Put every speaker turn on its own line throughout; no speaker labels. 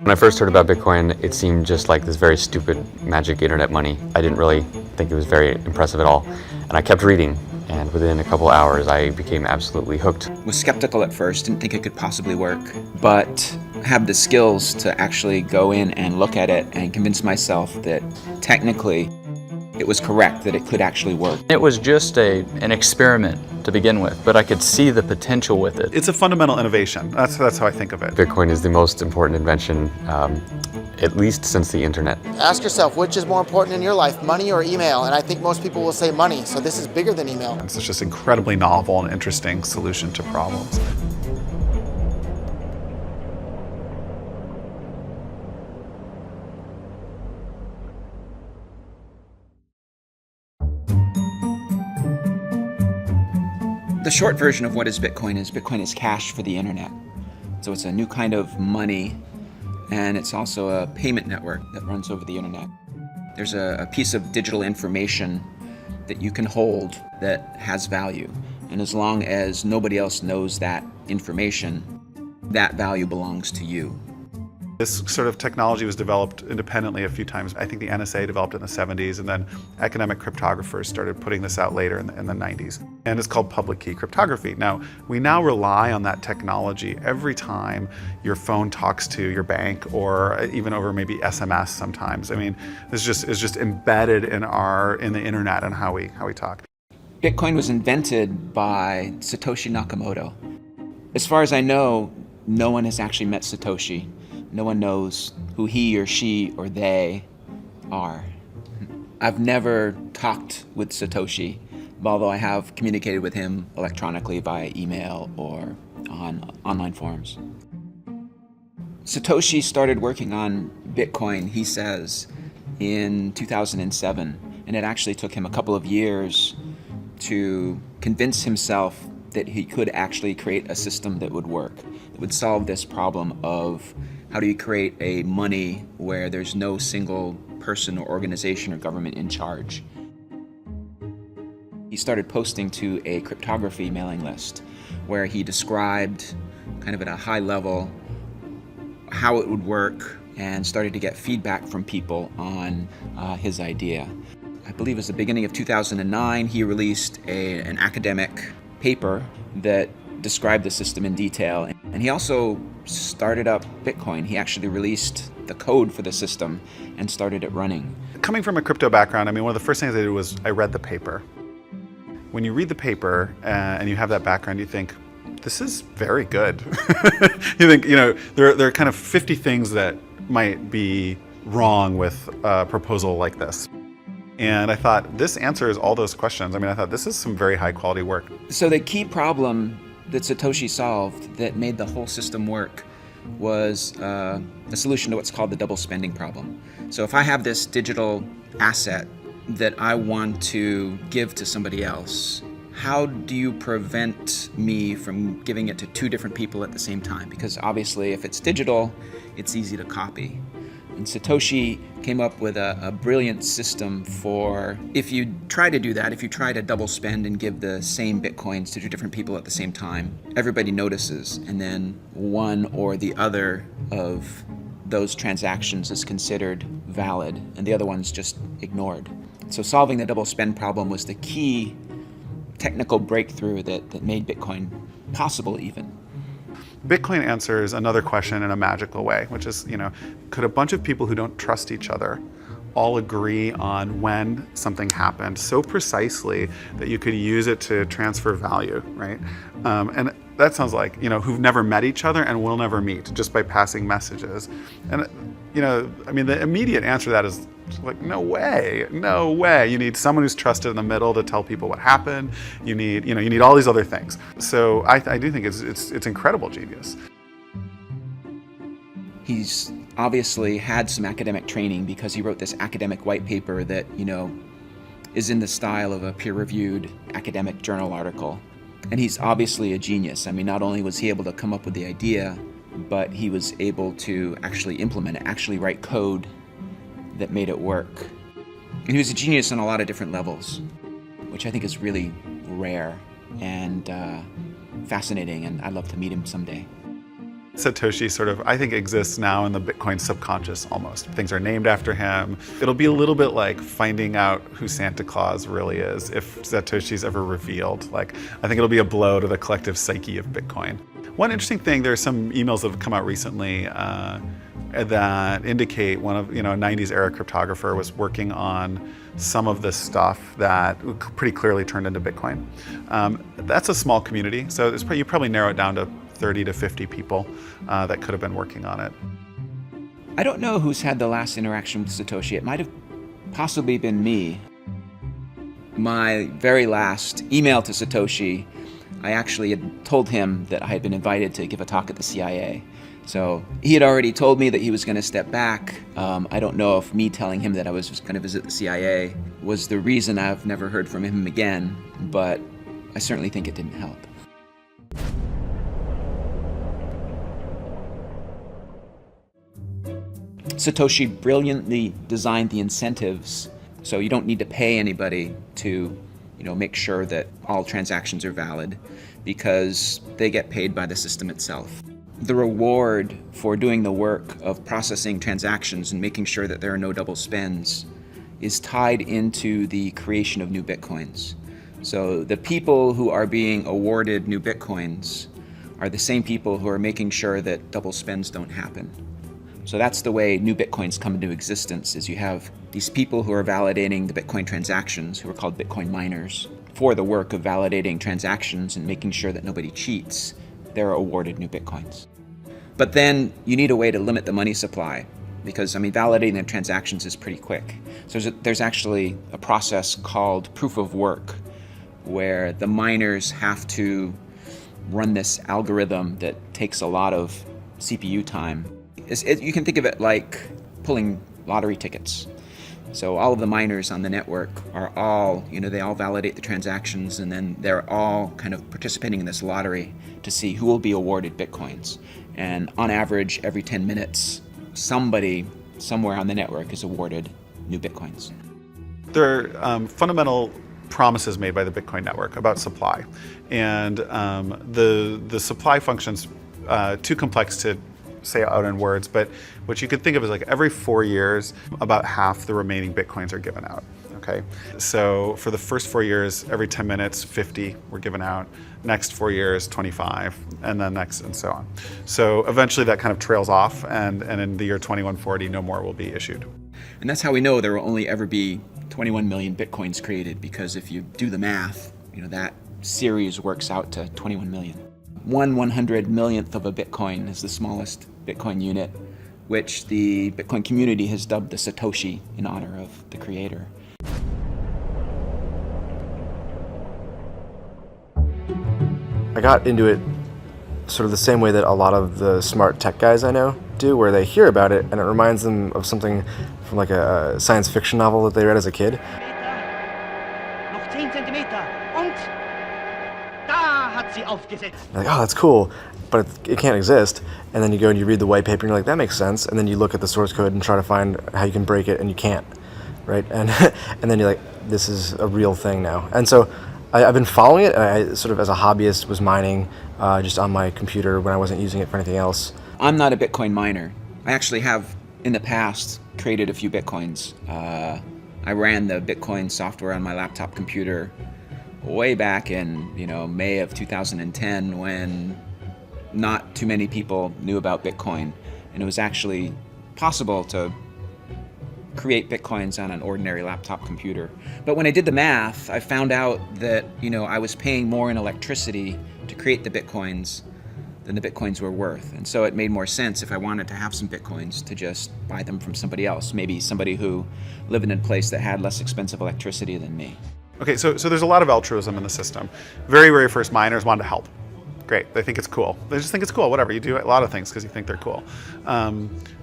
When I first heard about Bitcoin, it seemed just like this very stupid magic internet money. I didn't really think it was very impressive at all. And I kept reading, and within a couple hours, I became absolutely hooked.
Was skeptical at first, didn't think it could possibly work, but have the skills to actually go in and look at it and convince myself that technically it was correct, that it could actually work.
It was just an experiment to begin with, but I could see the potential with it.
It's a fundamental innovation. That's how I think of it.
Bitcoin is the most important invention, at least since the internet.
Ask yourself, which is more important in your life, money or email? And I think most people will say money, so this is bigger than email.
It's just incredibly novel and interesting solution to problems.
The short version of what is Bitcoin is cash for the internet. So it's a new kind of money, and it's also a payment network that runs over the internet. There's a piece of digital information that you can hold that has value. And as long as nobody else knows that information, that value belongs to you.
This sort of technology was developed independently a few times. I think the NSA developed it in the 70s, and then academic cryptographers started putting this out later in the 90s. And it's called public key cryptography. Now, we now rely on that technology every time your phone talks to your bank, or even over maybe SMS sometimes. I mean, it's just embedded in the internet and how we talk.
Bitcoin was invented by Satoshi Nakamoto. As far as I know, no one has actually met Satoshi. No one knows who he or she or they are. I've never talked with Satoshi, although I have communicated with him electronically via email or on online forums. Satoshi started working on Bitcoin, he says, in 2007, and it actually took him a couple of years to convince himself that he could actually create a system that would work, that would solve this problem of how do you create a money where there's no single person or organization or government in charge. He started posting to a cryptography mailing list where he described kind of at a high level how it would work and started to get feedback from people on his idea. I believe it was the beginning of 2009, he released an academic paper that described the system in detail. And he also started up Bitcoin. He actually released the code for the system and started it running.
Coming from a crypto background, I mean, one of the first things I did was I read the paper. When you read the paper and you have that background, you think, this is very good. You think, there are kind of 50 things that might be wrong with a proposal like this. And I thought, this answers all those questions. I mean, I thought this is some very high quality work.
So the key problem that Satoshi solved that made the whole system work was a solution to what's called the double spending problem. So if I have this digital asset that I want to give to somebody else, how do you prevent me from giving it to two different people at the same time? Because obviously if it's digital, it's easy to copy. And Satoshi came up with a brilliant system for if you try to do that, if you try to double spend and give the same Bitcoins to two different people at the same time, everybody notices, and then one or the other of those transactions is considered valid, and the other one's just ignored. So solving the double spend problem was the key technical breakthrough that made Bitcoin possible even.
Bitcoin answers another question in a magical way, which is, could a bunch of people who don't trust each other all agree on when something happened so precisely that you could use it to transfer value, right? And that sounds like, who've never met each other and will never meet just by passing messages. And, the immediate answer to that is like, no way. You need someone who's trusted in the middle to tell people what happened. You need all these other things. So I do think it's incredible genius.
He's obviously had some academic training because he wrote this academic white paper that, is in the style of a peer-reviewed academic journal article. And he's obviously a genius. I mean, not only was he able to come up with the idea, but he was able to actually implement it, actually write code that made it work. And he was a genius on a lot of different levels, which I think is really rare and fascinating, and I'd love to meet him someday.
Satoshi sort of, I think, exists now in the Bitcoin subconscious almost. Things are named after him. It'll be a little bit like finding out who Santa Claus really is if Satoshi's ever revealed. Like, I think it'll be a blow to the collective psyche of Bitcoin. One interesting thing, there are some emails that have come out recently that indicate one of, a 90s era cryptographer was working on some of the stuff that pretty clearly turned into Bitcoin. That's a small community, so you probably narrow it down to 30 to 50 people that could have been working on it.
I don't know who's had the last interaction with Satoshi. It might have possibly been me. My very last email to Satoshi, I actually had told him that I had been invited to give a talk at the CIA. So he had already told me that he was going to step back. I don't know if me telling him that I was just going to visit the CIA was the reason I've never heard from him again, but I certainly think it didn't help. Satoshi brilliantly designed the incentives, so you don't need to pay anybody to, make sure that all transactions are valid, because they get paid by the system itself. The reward for doing the work of processing transactions and making sure that there are no double spends is tied into the creation of new Bitcoins. So the people who are being awarded new Bitcoins are the same people who are making sure that double spends don't happen. So that's the way new Bitcoins come into existence, is you have these people who are validating the Bitcoin transactions, who are called Bitcoin miners, for the work of validating transactions and making sure that nobody cheats. They're awarded new Bitcoins. But then you need a way to limit the money supply, because validating the transactions is pretty quick. So there's actually a process called proof of work, where the miners have to run this algorithm that takes a lot of CPU time. You can think of it like pulling lottery tickets. So all of the miners on the network are all, they all validate the transactions, and then they're all kind of participating in this lottery to see who will be awarded Bitcoins. And on average, every 10 minutes, somebody somewhere on the network is awarded new Bitcoins.
There are fundamental promises made by the Bitcoin network about supply. And the supply function's too complex to say out in words, but what you could think of is like every 4 years, about half the remaining Bitcoins are given out, okay? So for the first 4 years, every 10 minutes, 50 were given out. Next 4 years, 25, and then next, and so on. So eventually that kind of trails off, and in the year 2140, no more will be issued.
And that's how we know there will only ever be 21 million Bitcoins created, because if you do the math, that series works out to 21 million. 1/100 millionth of a Bitcoin is the smallest Bitcoin unit, which the Bitcoin community has dubbed the Satoshi in honor of the creator.
I got into it sort of the same way that a lot of the smart tech guys I know do, where they hear about it and it reminds them of something from like a science fiction novel that they read as a kid.
Noch 10 Zentimeter und da hat sie aufgesetzt.
Like, oh, that's cool, but it can't exist. And then you go and you read the white paper and you're like, that makes sense. And then you look at the source code and try to find how you can break it, and you can't, right? And and then you're like, this is a real thing now. And so I've been following it, and I sort of as a hobbyist was mining just on my computer when I wasn't using it for anything else.
I'm not a Bitcoin miner. I actually have, in the past, created a few Bitcoins. I ran the Bitcoin software on my laptop computer way back in, May of 2010, when not too many people knew about Bitcoin, and it was actually possible to create Bitcoins on an ordinary laptop computer. But when I did the math, I found out that, I was paying more in electricity to create the Bitcoins than the Bitcoins were worth. And so it made more sense, if I wanted to have some Bitcoins, to just buy them from somebody else, maybe somebody who lived in a place that had less expensive electricity than me.
Okay, so there's a lot of altruism in the system. Very, very first miners wanted to help. Great, they think it's cool. They just think it's cool, whatever. You do a lot of things because you think they're cool. As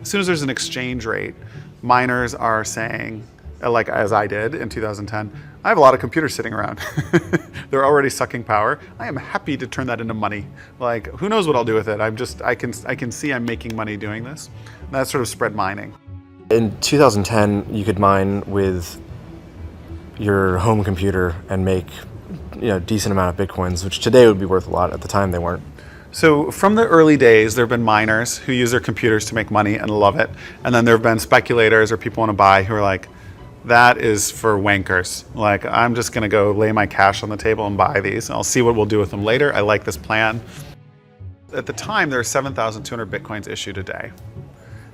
soon as there's an exchange rate, miners are saying, like as I did in 2010, I have a lot of computers sitting around. They're already sucking power. I am happy to turn that into money. Like, who knows what I'll do with it? I can see I'm making money doing this. And that sort of spread mining.
In 2010, you could mine with your home computer and make decent amount of Bitcoins, which today would be worth a lot. At the time, they weren't.
So from the early days, there have been miners who use their computers to make money and love it. And then there have been speculators or people want to buy who are like, that is for wankers. Like, I'm just going to go lay my cash on the table and buy these. And I'll see what we'll do with them later. I like this plan. At the time, there were 7,200 Bitcoins issued a day.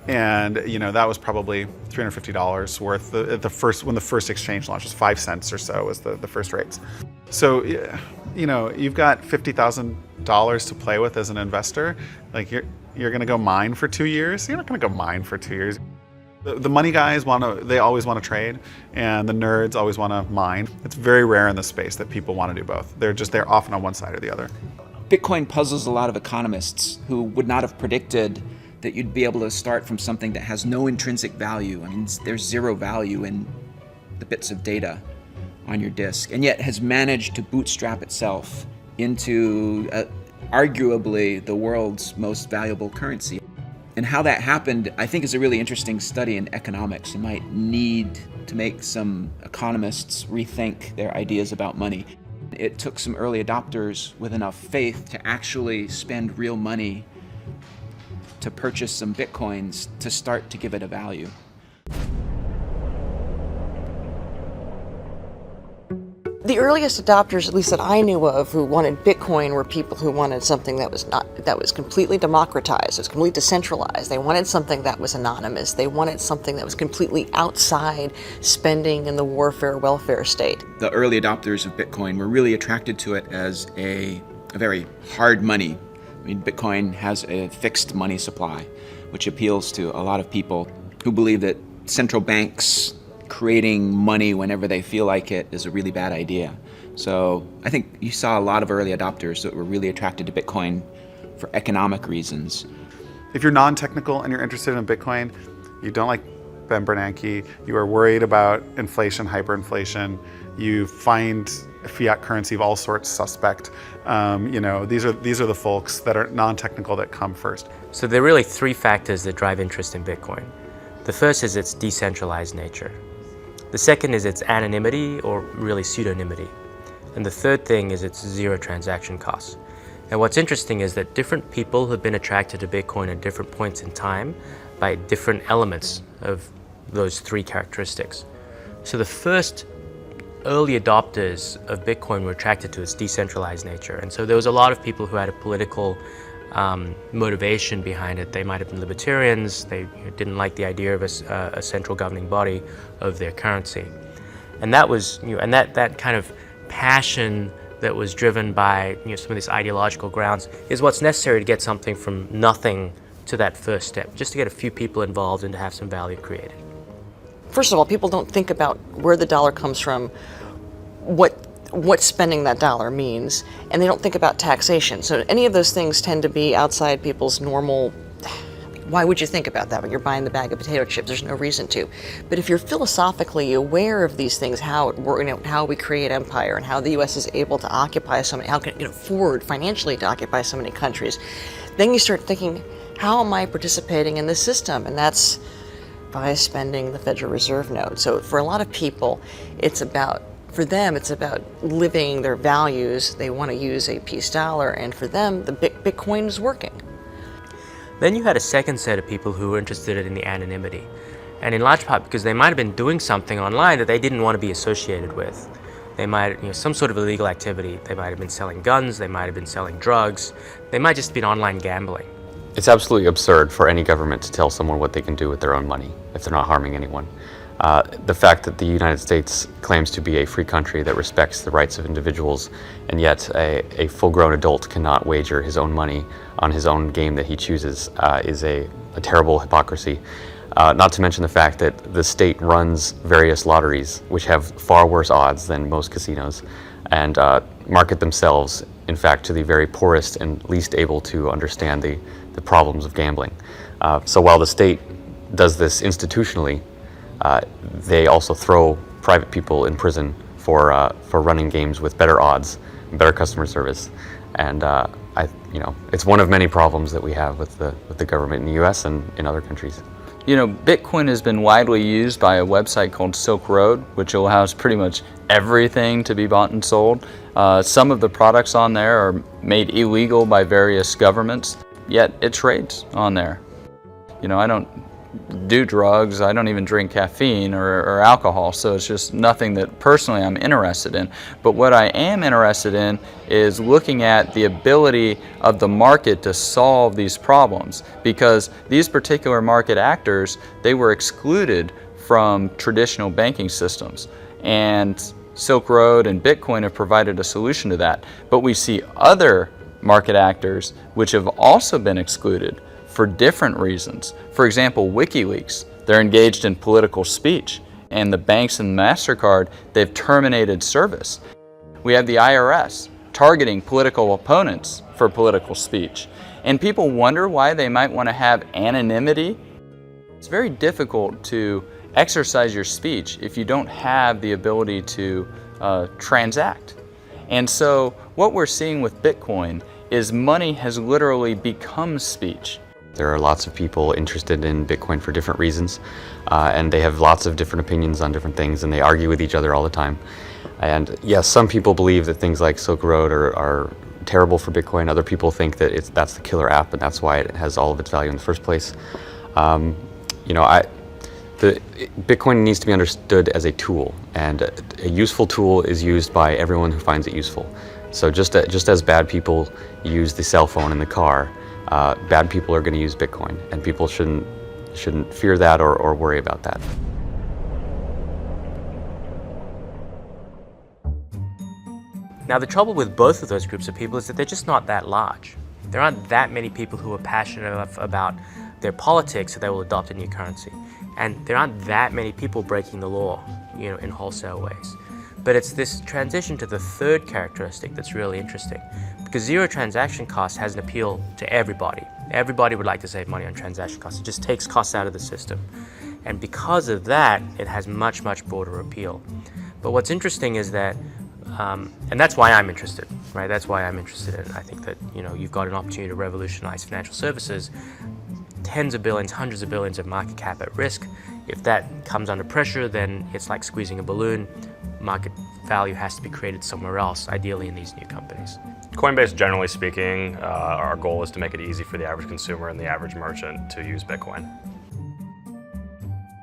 And that was probably $350 worth. When the first exchange launched, was 5 cents or so was the first rates. So, you've got $50,000 to play with as an investor. Like, you're going to go mine for 2 years. You're not going to go mine for 2 years. The money guys they always want to trade, and the nerds always want to mine. It's very rare in the space that people want to do both. They're often on one side or the other.
Bitcoin puzzles a lot of economists who would not have predicted that you'd be able to start from something that has no intrinsic value. I mean, there's zero value in the bits of data on your disk, and yet has managed to bootstrap itself into arguably the world's most valuable currency. And how that happened, I think, is a really interesting study in economics. It might need to make some economists rethink their ideas about money. It took some early adopters with enough faith to actually spend real money to purchase some Bitcoins to start to give it a value.
The earliest adopters, at least that I knew of, who wanted Bitcoin were people who wanted something that was completely democratized, it was completely decentralized. They wanted something that was anonymous. They wanted something that was completely outside spending in the warfare welfare state.
The early adopters of Bitcoin were really attracted to it as a very hard money. I mean, Bitcoin has a fixed money supply, which appeals to a lot of people who believe that central banks creating money whenever they feel like it is a really bad idea. So I think you saw a lot of early adopters that were really attracted to Bitcoin for economic reasons.
If you're non-technical and you're interested in Bitcoin, you don't like Ben Bernanke, you are worried about inflation, hyperinflation, you find fiat currency of all sorts suspect, these are the folks that are non-technical that come first.
So there are really three factors that drive interest in Bitcoin. The first is its decentralized nature. The second is its anonymity, or really pseudonymity. And the third thing is its zero transaction costs. And what's interesting is that different people have been attracted to Bitcoin at different points in time by different elements of those three characteristics. So the first early adopters of Bitcoin were attracted to its decentralized nature. And so there was a lot of people who had a political motivation behind it. They might have been libertarians, they didn't like the idea of a central governing body of their currency. And that was, and that kind of passion that was driven by some of these ideological grounds is what's necessary to get something from nothing to that first step, just to get a few people involved and to have some value created.
First of all, people don't think about where the dollar comes from, what spending that dollar means, and they don't think about taxation. So any of those things tend to be outside people's normal. Why would you think about that when you're buying the bag of potato chips? There's no reason to. But if you're philosophically aware of these things, how we create empire and how the U.S. is able to occupy so many, how can it afford financially to occupy so many countries, then you start thinking, how am I participating in this system? And that's by spending the Federal Reserve note. So for a lot of people, for them, it's about living their values. They want to use a peace dollar, and for them, the Bitcoin is working.
Then you had a second set of people who were interested in the anonymity. And in large part because they might have been doing something online that they didn't want to be associated with. They might, some sort of illegal activity. They might have been selling guns, they might have been selling drugs, they might just have been online gambling.
It's absolutely absurd for any government to tell someone what they can do with their own money if they're not harming anyone. The fact that the United States claims to be a free country that respects the rights of individuals, and yet a full-grown adult cannot wager his own money on his own game that he chooses is a terrible hypocrisy. Not to mention the fact that the state runs various lotteries, which have far worse odds than most casinos, and market themselves, in fact, to the very poorest and least able to understand the problems of gambling. So while the state does this institutionally, they also throw private people in prison for running games with better odds, and better customer service, and it's one of many problems that we have with the government in the U.S. and in other countries.
You know, Bitcoin has been widely used by a website called Silk Road, which allows pretty much everything to be bought and sold. Some of the products on there are made illegal by various governments, yet it trades on there. You know, I don't do drugs, I don't even drink caffeine or alcohol, so it's just nothing that personally I'm interested in. But what I am interested in is looking at the ability of the market to solve these problems, because these particular market actors, they were excluded from traditional banking systems, and Silk Road and Bitcoin have provided a solution to that. But we see other market actors which have also been excluded for different reasons. For example, WikiLeaks, they're engaged in political speech, and the banks and MasterCard, they've terminated service. We have the IRS targeting political opponents for political speech. And people wonder why they might want to have anonymity. It's very difficult to exercise your speech if you don't have the ability to transact. And so what we're seeing with Bitcoin is money has literally become speech.
There are lots of people interested in Bitcoin for different reasons, and they have lots of different opinions on different things, and they argue with each other all the time. And yes, some people believe that things like Silk Road are terrible for Bitcoin. Other people think that that's the killer app, and that's why it has all of its value in the first place. Bitcoin needs to be understood as a tool, and a useful tool is used by everyone who finds it useful. So just as bad people use the cell phone in the car, bad people are going to use Bitcoin, and people shouldn't fear that or worry about that.
Now the trouble with both of those groups of people is that they're just not that large. There aren't that many people who are passionate enough about their politics that they will adopt a new currency. And there aren't that many people breaking the law, in wholesale ways. But it's this transition to the third characteristic that's really interesting, because zero transaction cost has an appeal to everybody. Everybody would like to save money on transaction costs. It just takes costs out of the system. And because of that, it has much, much broader appeal. But what's interesting is that, and that's why I'm interested, right? That's why I'm interested in it. I think that, you've got an opportunity to revolutionize financial services, tens of billions, hundreds of billions of market cap at risk. If that comes under pressure, then it's like squeezing a balloon. Market value has to be created somewhere else, ideally in these new companies.
Coinbase, generally speaking, our goal is to make it easy for the average consumer and the average merchant to use Bitcoin.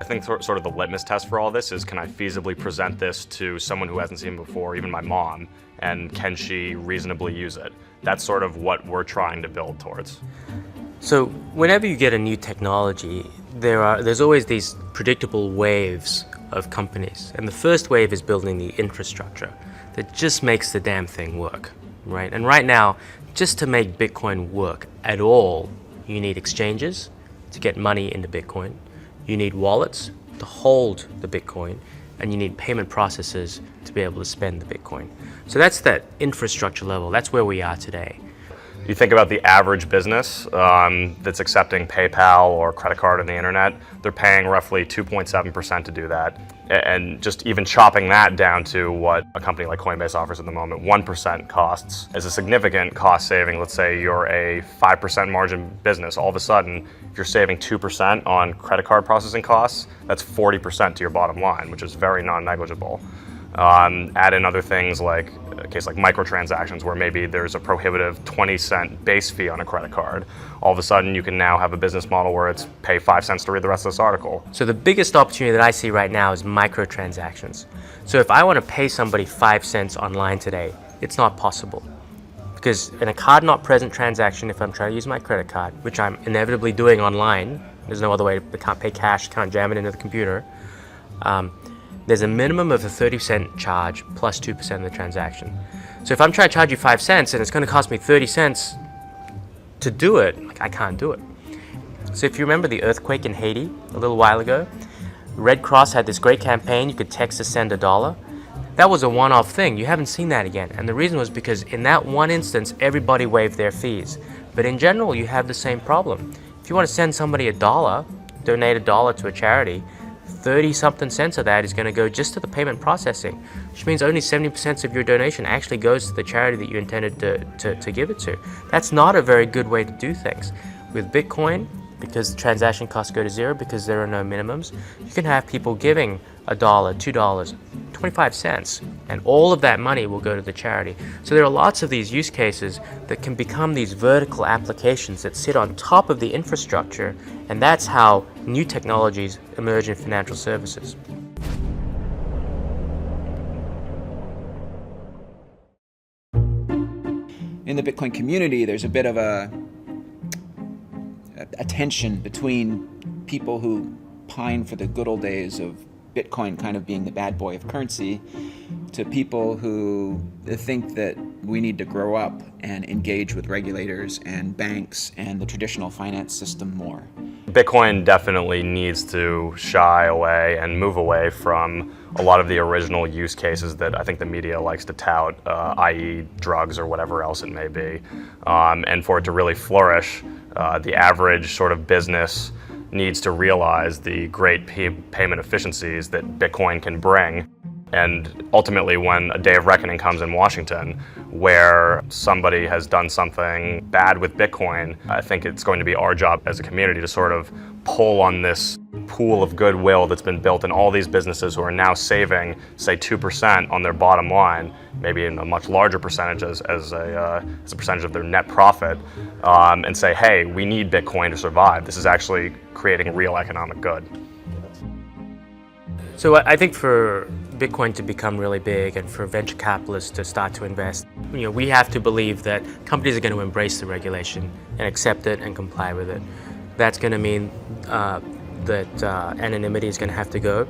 I think sort of the litmus test for all this is, can I feasibly present this to someone who hasn't seen it before, even my mom, and can she reasonably use it? That's sort of what we're trying to build towards.
So whenever you get a new technology, there's always these predictable waves of companies. And the first wave is building the infrastructure that just makes the damn thing work, right? And right now, just to make Bitcoin work at all, you need exchanges to get money into Bitcoin. You need wallets to hold the Bitcoin, and you need payment processors to be able to spend the Bitcoin. So that's that infrastructure level. That's where we are today.
You think about the average business that's accepting PayPal or credit card on the internet, they're paying roughly 2.7% to do that. And just even chopping that down to what a company like Coinbase offers at the moment, 1% costs is a significant cost saving. Let's say you're a 5% margin business. All of a sudden, if you're saving 2% on credit card processing costs, that's 40% to your bottom line, which is very non-negligible. Add in other things like a case like microtransactions, where maybe there's a prohibitive 20-cent base fee on a credit card. All of a sudden, you can now have a business model where it's pay 5 cents to read the rest of this article.
So the biggest opportunity that I see right now is microtransactions. So if I want to pay somebody 5 cents online today, it's not possible. Because in a card not present transaction, if I'm trying to use my credit card, which I'm inevitably doing online, there's no other way, I can't pay cash, can't jam it into the computer, there's a minimum of a 30% charge plus 2% of the transaction. So if I'm trying to charge you 5 cents and it's going to cost me 30 cents to do it, I can't do it. So if you remember the earthquake in Haiti a little while ago, Red Cross had this great campaign, you could text to send $1. That was a one-off thing. You haven't seen that again. And the reason was because in that one instance, everybody waived their fees. But in general, you have the same problem. If you want to send somebody $1, donate $1 to a charity, 30-something cents of that is going to go just to the payment processing, which means only 70% of your donation actually goes to the charity that you intended to give it to. That's not a very good way to do things. With Bitcoin, because the transaction costs go to zero because there are no minimums. You can have people giving $1, $2, 25 cents, and all of that money will go to the charity. So there are lots of these use cases that can become these vertical applications that sit on top of the infrastructure, and that's how new technologies emerge in financial services.
In the Bitcoin community, there's a bit of a tension between people who pine for the good old days of Bitcoin kind of being the bad boy of currency to people who think that we need to grow up and engage with regulators and banks and the traditional finance system more.
Bitcoin definitely needs to shy away and move away from a lot of the original use cases that I think the media likes to tout, i.e. drugs or whatever else it may be. And for it to really flourish, the average sort of business needs to realize the great payment efficiencies that Bitcoin can bring. And ultimately, when a day of reckoning comes in Washington, where somebody has done something bad with Bitcoin, I think it's going to be our job as a community to sort of pull on this pool of goodwill that's been built in all these businesses who are now saving, say, 2% on their bottom line, maybe in a much larger percentage as a percentage of their net profit, and say, hey, we need Bitcoin to survive. This is actually creating real economic good.
So I think for Bitcoin to become really big and for venture capitalists to start to invest, we have to believe that companies are going to embrace the regulation and accept it and comply with it. That's going to mean that anonymity is going to have to go,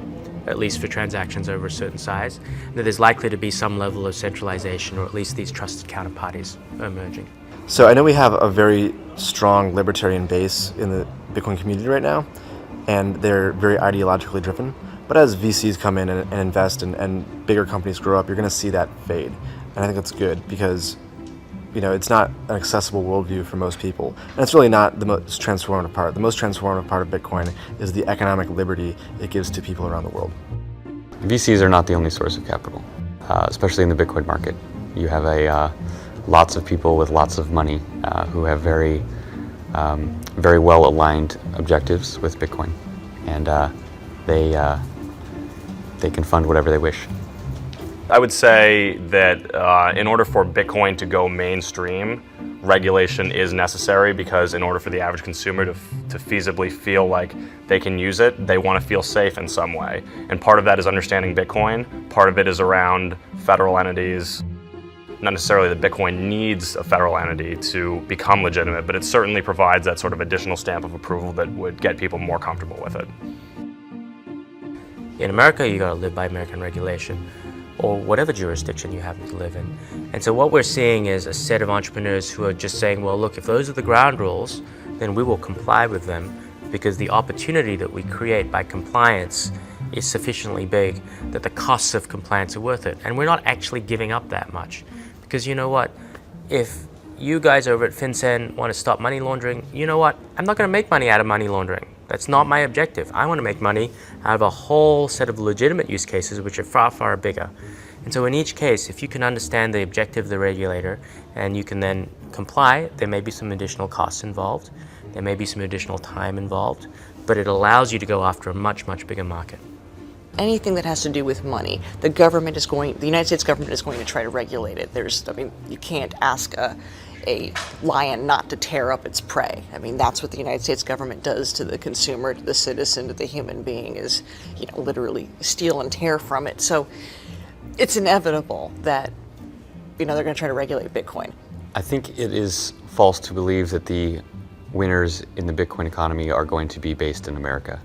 at least for transactions over a certain size, and that there's likely to be some level of centralization, or at least these trusted counterparties are emerging.
So I know we have a very strong libertarian base in the Bitcoin community right now, and they're very ideologically driven. But as VCs come in and invest and bigger companies grow up, you're going to see that fade. And I think that's good because, it's not an accessible worldview for most people. And it's really not the most transformative part. The most transformative part of Bitcoin is the economic liberty it gives to people around the world.
VCs are not the only source of capital, especially in the Bitcoin market. You have lots of people with lots of money who have very well aligned objectives with Bitcoin, and they can fund whatever they wish.
I would say that in order for Bitcoin to go mainstream, regulation is necessary because in order for the average consumer to feasibly feel like they can use it, they want to feel safe in some way. And part of that is understanding Bitcoin. Part of it is around federal entities. Not necessarily that Bitcoin needs a federal entity to become legitimate, but it certainly provides that sort of additional stamp of approval that would get people more comfortable with it.
In America, you gotta live by American regulation, or whatever jurisdiction you happen to live in. And so what we're seeing is a set of entrepreneurs who are just saying, well, look, if those are the ground rules, then we will comply with them because the opportunity that we create by compliance is sufficiently big that the costs of compliance are worth it. And we're not actually giving up that much. Because you know what? If you guys over at FinCEN want to stop money laundering, you know what? I'm not going to make money out of money laundering. That's not my objective. I want to make money out of a whole set of legitimate use cases which are far, far bigger. And so in each case, if you can understand the objective of the regulator and you can then comply, there may be some additional costs involved, there may be some additional time involved, but it allows you to go after a much, much bigger market.
Anything that has to do with money, the United States government is going to try to regulate it. You can't ask a lion not to tear up its prey. That's what the United States government does to the consumer, to the citizen, to the human being, is, literally steal and tear from it. So it's inevitable that, they're going to try to regulate Bitcoin.
I think it is false to believe that the winners in the Bitcoin economy are going to be based in America.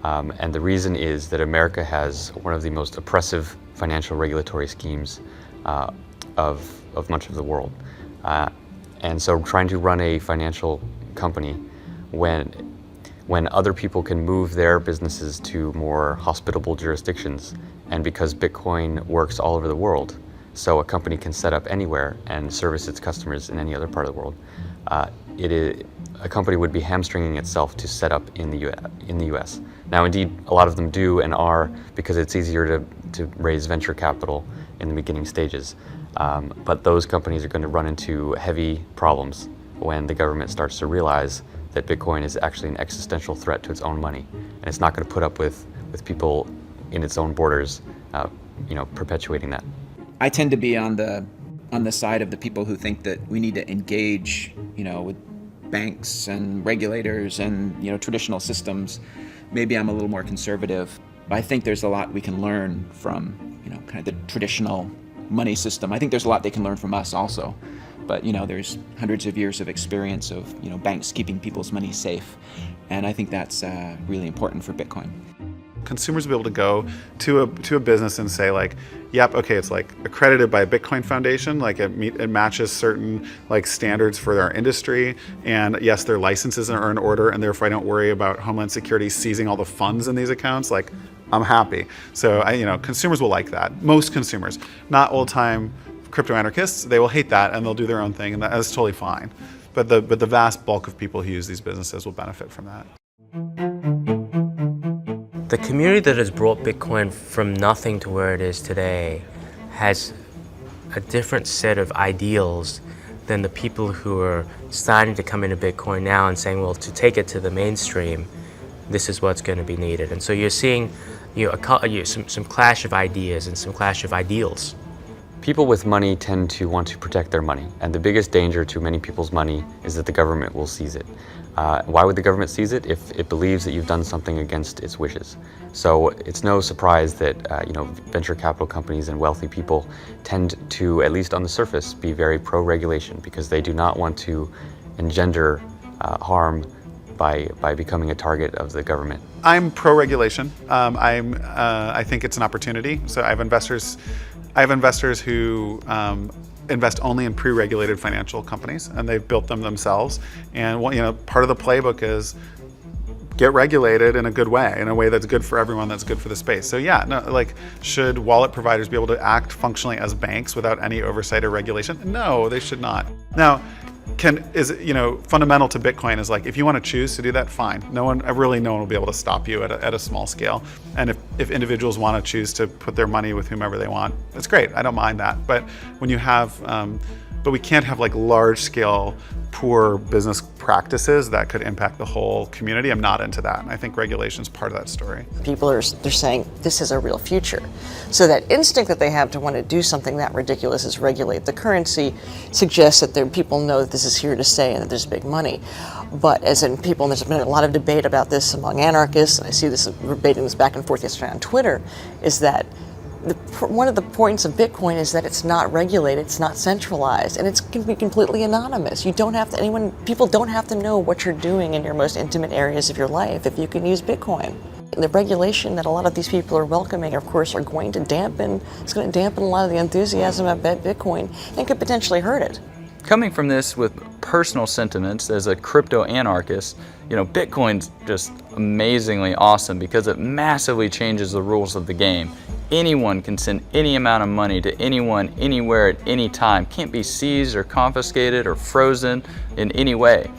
And the reason is that America has one of the most oppressive financial regulatory schemes of much of the world. And so trying to run a financial company when other people can move their businesses to more hospitable jurisdictions, and because Bitcoin works all over the world, so a company can set up anywhere and service its customers in any other part of the world, a company would be hamstringing itself to set up in the US. Now, indeed, a lot of them do and are, because it's easier to raise venture capital in the beginning stages. But those companies are going to run into heavy problems when the government starts to realize that Bitcoin is actually an existential threat to its own money, and it's not going to put up with people in its own borders, perpetuating that.
I tend to be on the side of the people who think that we need to engage, with banks and regulators and traditional systems. Maybe I'm a little more conservative. I think there's a lot we can learn from kind of the traditional money system. I think there's a lot they can learn from us also. But there's hundreds of years of experience of banks keeping people's money safe, and I think that's really important for Bitcoin.
Consumers will be able to go to a business and say like, yep, okay, it's like accredited by a Bitcoin Foundation, like it matches certain like standards for our industry, and yes, their licenses are in order, and therefore I don't worry about Homeland Security seizing all the funds in these accounts. Like, I'm happy. So consumers will like that. Most consumers, not old-time crypto anarchists, they will hate that and they'll do their own thing, and that's totally fine. But the vast bulk of people who use these businesses will benefit from that.
The community that has brought Bitcoin from nothing to where it is today has a different set of ideals than the people who are starting to come into Bitcoin now and saying, well, to take it to the mainstream, this is what's going to be needed. And so you're seeing some clash of ideas and some clash of ideals.
People with money tend to want to protect their money, and the biggest danger to many people's money is that the government will seize it. Why would the government seize it? If it believes that you've done something against its wishes. So it's no surprise that venture capital companies and wealthy people tend to, at least on the surface, be very pro-regulation, because they do not want to engender harm by becoming a target of the government.
I'm pro-regulation. I think it's an opportunity. So I have investors who invest only in pre-regulated financial companies, and they've built them themselves. And part of the playbook is get regulated in a good way, in a way that's good for everyone, that's good for the space. So yeah, should wallet providers be able to act functionally as banks without any oversight or regulation? No, they should not. Now, fundamental to Bitcoin is like, if you want to choose to do that, fine. No one will be able to stop you at a small scale. And if individuals want to choose to put their money with whomever they want, that's great. I don't mind that. But when you have, but we can't have like large scale poor business practices that could impact the whole community. I'm not into that. And I think regulation is part of that story.
They're saying this is a real future. So that instinct that they have to want to do something that ridiculous is regulate the currency suggests that people know that this is here to stay and that there's big money. But as in people, and there's been a lot of debate about this among anarchists, and I see this debating this back and forth yesterday on Twitter, is that one of the points of Bitcoin is that it's not regulated, it's not centralized, and it can be completely anonymous. People don't have to know what you're doing in your most intimate areas of your life if you can use Bitcoin. The regulation that a lot of these people are welcoming, of course, it's going to dampen a lot of the enthusiasm about Bitcoin and could potentially hurt it.
Coming from this with personal sentiments as a crypto anarchist, Bitcoin's just amazingly awesome because it massively changes the rules of the game. Anyone can send any amount of money to anyone, anywhere, at any time. Can't be seized or confiscated or frozen in any way.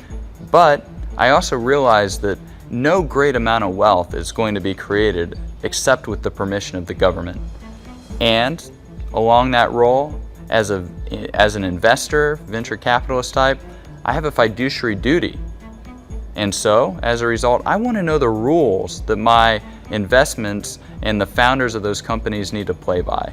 But I also realize that no great amount of wealth is going to be created except with the permission of the government. And along that role, as an investor, venture capitalist type, I have a fiduciary duty. And so, as a result, I want to know the rules that my investments and the founders of those companies need to play by.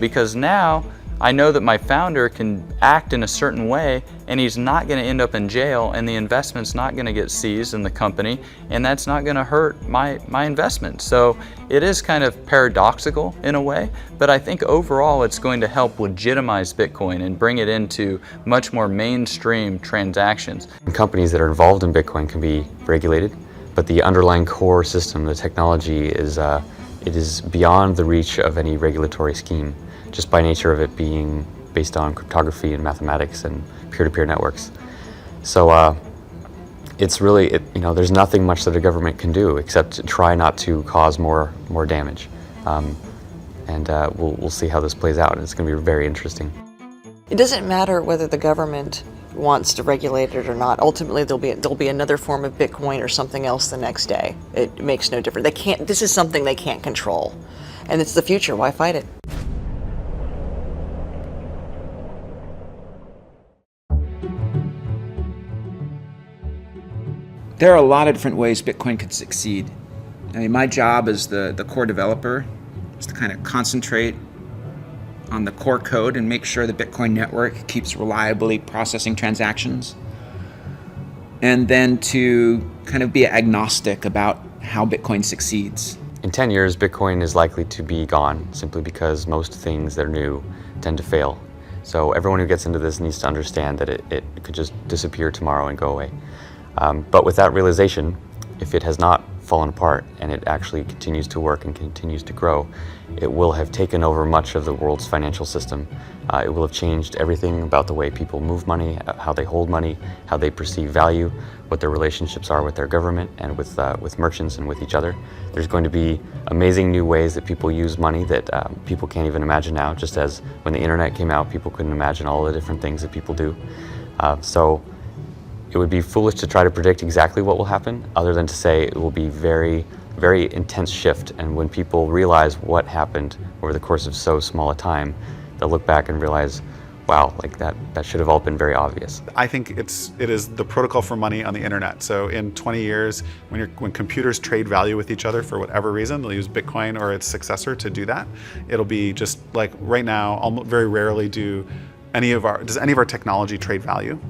Because now I know that my founder can act in a certain way and he's not going to end up in jail, and the investment's not going to get seized in the company, and that's not going to hurt my investment. So it is kind of paradoxical in a way, but I think overall it's going to help legitimize Bitcoin and bring it into much more mainstream transactions.
Companies that are involved in Bitcoin can be regulated, but the underlying core system, the technology, it is beyond the reach of any regulatory scheme, just by nature of it being based on cryptography and mathematics and peer-to-peer networks. So it's really, there's nothing much that a government can do except to try not to cause more damage. And we'll see how this plays out. It's going to be very interesting.
It doesn't matter whether the government wants to regulate it or not. Ultimately, there'll be another form of Bitcoin or something else the next day. It makes no difference. This is something they can't control, and it's the future. Why fight it?
There are a lot of different ways Bitcoin could succeed. I mean, my job as the core developer is to kind of concentrate on the core code and make sure the Bitcoin network keeps reliably processing transactions. And then to kind of be agnostic about how Bitcoin succeeds.
In 10 years, Bitcoin is likely to be gone simply because most things that are new tend to fail. So everyone who gets into this needs to understand that it could just disappear tomorrow and go away. But with that realization, if it has not fallen apart and it actually continues to work and continues to grow, it will have taken over much of the world's financial system. It will have changed everything about the way people move money, how they hold money, how they perceive value, what their relationships are with their government and with merchants and with each other. There's going to be amazing new ways that people use money that people can't even imagine now, just as when the internet came out, people couldn't imagine all the different things that people do. So it would be foolish to try to predict exactly what will happen, other than to say it will be very, very intense shift. And when people realize what happened over the course of so small a time, they'll look back and realize, wow, like that should have all been very obvious.
I think it is the protocol for money on the internet. So in 20 years, when computers trade value with each other for whatever reason, they'll use Bitcoin or its successor to do that. It'll be just like right now, almost very rarely does any of our technology trade value.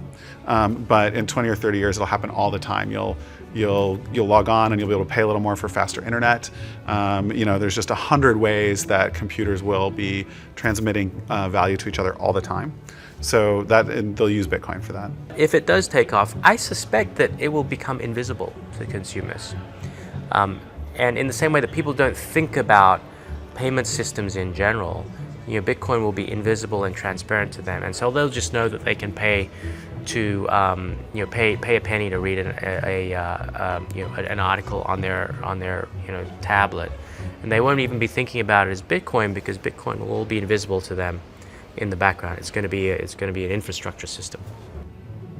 But in 20 or 30 years, it'll happen all the time. You'll log on and you'll be able to pay a little more for faster internet. There's just 100 ways that computers will be transmitting value to each other all the time. So and they'll use Bitcoin for that.
If it does take off, I suspect that it will become invisible to consumers. And in the same way that people don't think about payment systems in general, Bitcoin will be invisible and transparent to them, and so they'll just know that they can pay to pay a penny to read an article on their tablet, and they won't even be thinking about it as Bitcoin, because Bitcoin will all be invisible to them in the background. It's going to be an infrastructure system.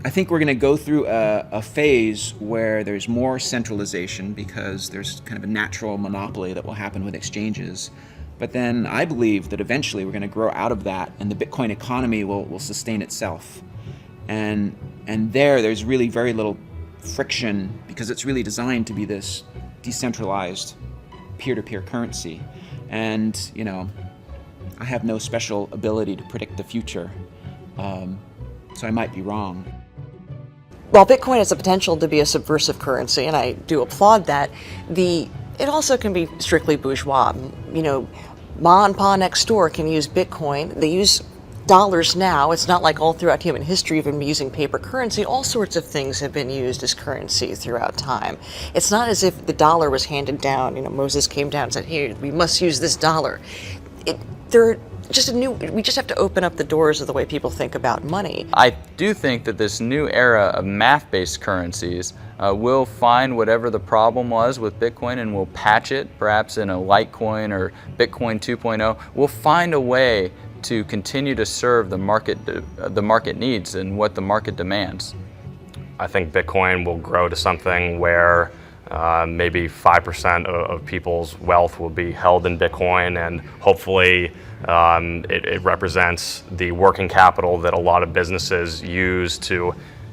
I think we're going to go through a phase where there's more centralization because there's kind of a natural monopoly that will happen with exchanges. But then I believe that eventually we're going to grow out of that, and the Bitcoin economy will sustain itself. And there's really very little friction, because it's really designed to be this decentralized peer-to-peer currency. And I have no special ability to predict the future, so I might be wrong.
While Bitcoin has the potential to be a subversive currency, and I do applaud that, it also can be strictly bourgeois. Ma and Pa next door can use Bitcoin. They use dollars now. It's not like all throughout human history we've been using paper currency. All sorts of things have been used as currency throughout time. It's not as if the dollar was handed down. Moses came down and said, "Here, we must use this dollar." We just have to open up the doors of the way people think about money.
I do think that this new era of math-based currencies will find whatever the problem was with Bitcoin and will patch it, perhaps in a Litecoin or Bitcoin 2.0. We'll find a way to continue to serve the market needs and what the market demands.
I think Bitcoin will grow to something where maybe 5% of people's wealth will be held in Bitcoin, and hopefully it represents the working capital that a lot of businesses use to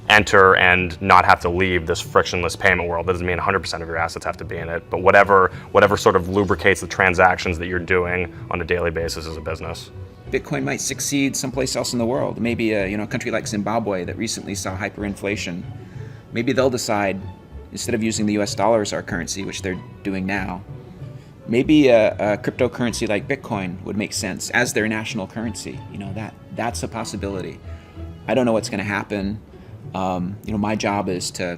enter and not have to leave this frictionless payment world. That doesn't mean 100% of your assets have to be in it, but whatever sort of lubricates the transactions that you're doing on a daily basis as a business.
Bitcoin might succeed someplace else in the world. Maybe a country like Zimbabwe that recently saw hyperinflation. Maybe they'll decide, instead of using the US dollar as our currency, which they're doing now, maybe a cryptocurrency like Bitcoin would make sense as their national currency. That's a possibility. I don't know what's going to happen. My job is to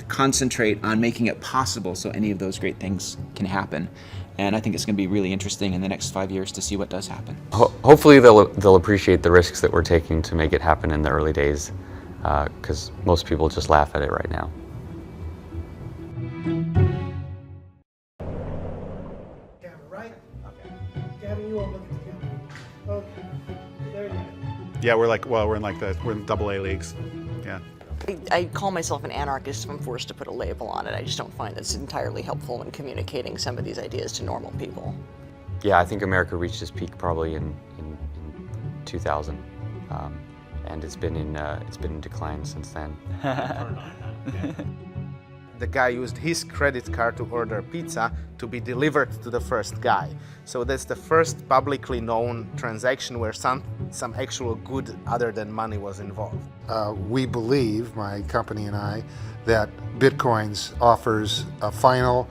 concentrate on making it possible so any of those great things can happen. And I think it's going to be really interesting in the next 5 years to see what does happen.
Hopefully they'll appreciate the risks that we're taking to make it happen in the early days, because most people just laugh at it right now.
Camera, right? Okay. Gavin, you won't look at the camera. Okay. There you go.
Yeah, we're in AA leagues. Yeah.
I call myself an anarchist if I'm forced to put a label on it. I just don't find it's entirely helpful in communicating some of these ideas to normal people.
Yeah, I think America reached its peak probably in 2000, and it's been in decline since then.
the guy used his credit card to order pizza to be delivered to the first guy. So that's the first publicly known transaction where some actual good other than money was involved.
We believe, my company and I, that Bitcoins offers a final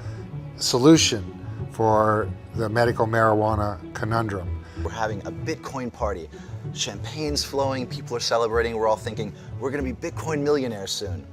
solution for the medical marijuana conundrum.
We're having a Bitcoin party. Champagne's flowing, people are celebrating, we're all thinking, we're gonna be Bitcoin millionaires soon.